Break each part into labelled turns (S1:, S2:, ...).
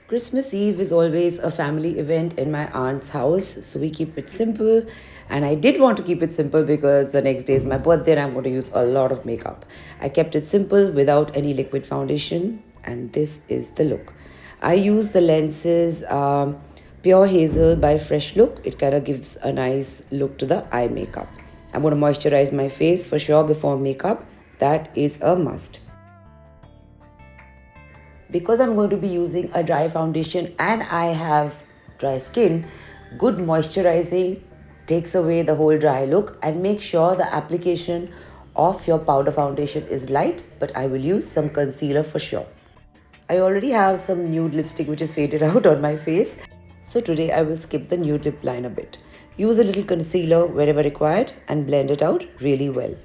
S1: Christmas Eve is always a family event in my aunt's house, so we keep it simple. And I did want to keep it simple because the next day is my birthday and I'm going to use a lot of makeup. I kept it simple without any liquid foundation, and this is the look. I use the lenses Pure Hazel by Fresh Look. It kind of gives a nice look to the eye makeup. I'm going to moisturize my face for sure before makeup. That is a must. Because I'm going to be using a dry foundation and I have dry skin, good moisturizing takes away the whole dry look, and make sure the application of your powder foundation is light, but I will use some concealer for sure. I already have some nude lipstick which is faded out on my face, so today I will skip the nude lip line a bit. Use a little concealer wherever required and blend it out really well.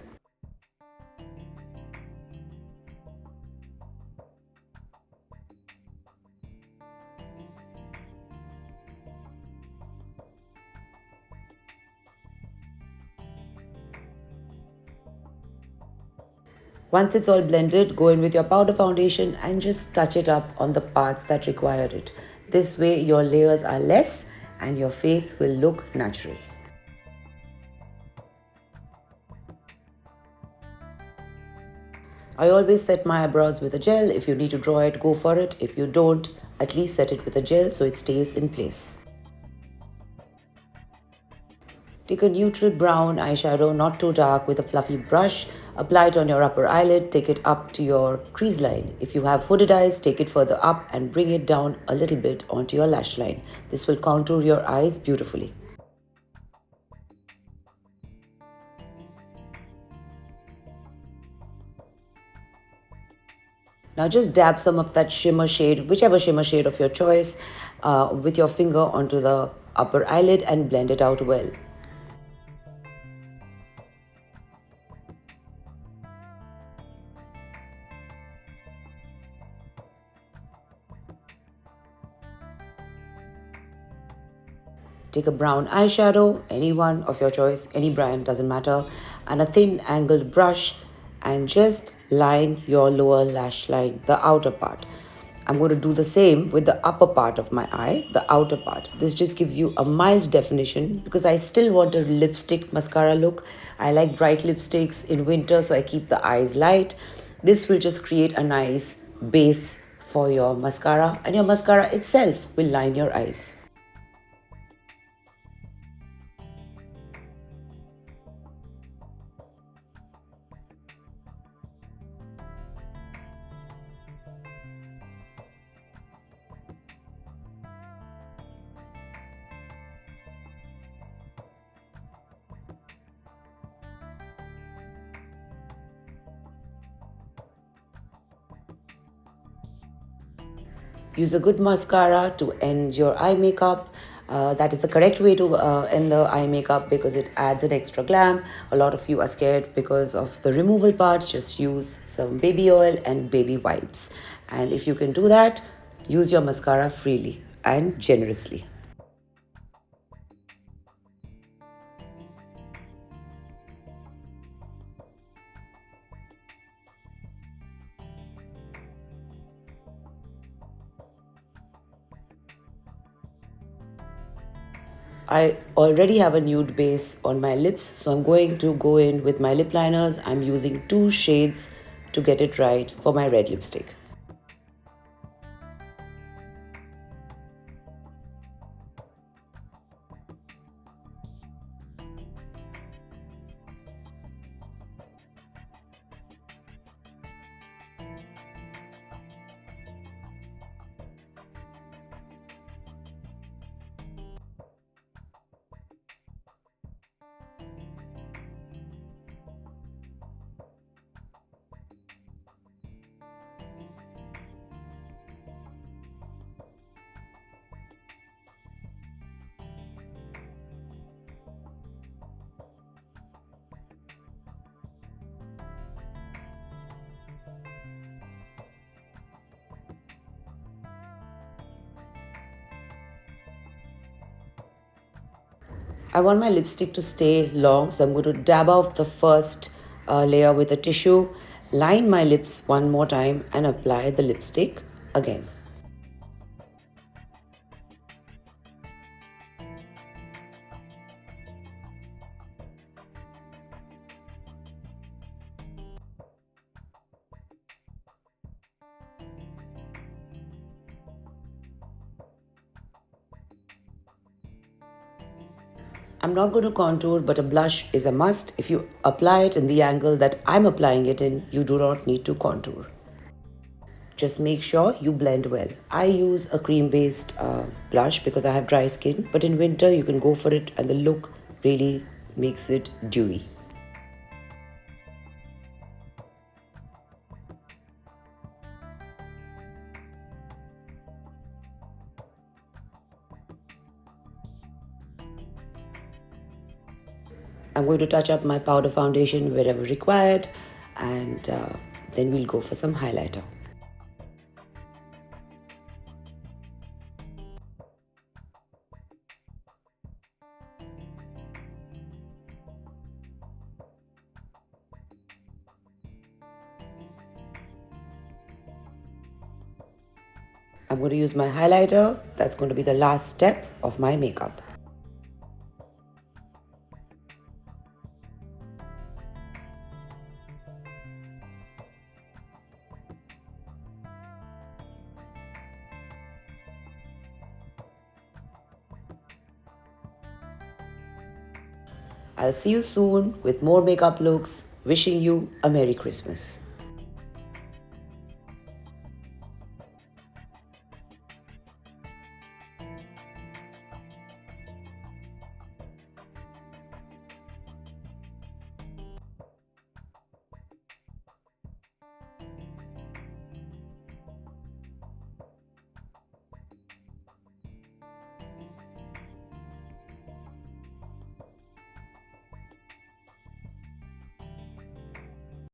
S1: Once it's all blended, go in with your powder foundation and just touch it up on the parts that require it. This way your layers are less and your face will look natural. I always set my eyebrows with a gel. If you need to draw it, go for it. If you don't, at least set it with a gel so it stays in place. Take a neutral brown eyeshadow, not too dark, with a fluffy brush. Apply it on your upper eyelid, take it up to your crease line. If you have hooded eyes, take it further up and bring it down a little bit onto your lash line. This will contour your eyes beautifully. Now just dab some of that shimmer shade, whichever shimmer shade of your choice, with your finger onto the upper eyelid and blend it out well. Take a brown eyeshadow, any one of your choice, any brand, doesn't matter, and a thin angled brush, and just line your lower lash line, the outer part. I'm going to do the same with the upper part of my eye, the outer part. This just gives you a mild definition because I still want a lipstick mascara look. I like bright lipsticks in winter, so I keep the eyes light. This will just create a nice base for your mascara, and your mascara itself will line your eyes. Use a good mascara to end your eye makeup. That is the correct way to end the eye makeup because it adds an extra glam. A lot of you are scared because of the removal part. Just use some baby oil and baby wipes. And if you can do that, use your mascara freely and generously. I already have a nude base on my lips, so I'm going to go in with my lip liners. I'm using 2 shades to get it right for my red lipstick. I want my lipstick to stay long, so I'm going to dab off the first layer with a tissue, line my lips one more time and apply the lipstick again. I'm not going to contour, but a blush is a must. If you apply it in the angle that I'm applying it in, you do not need to contour. Just make sure you blend well. I use a cream-based blush because I have dry skin, but in winter you can go for it and the look really makes it dewy. I'm going to touch up my powder foundation wherever required, and then we'll go for some highlighter. I'm going to use my highlighter. That's going to be the last step of my makeup. I'll see you soon with more makeup looks. Wishing you a Merry Christmas.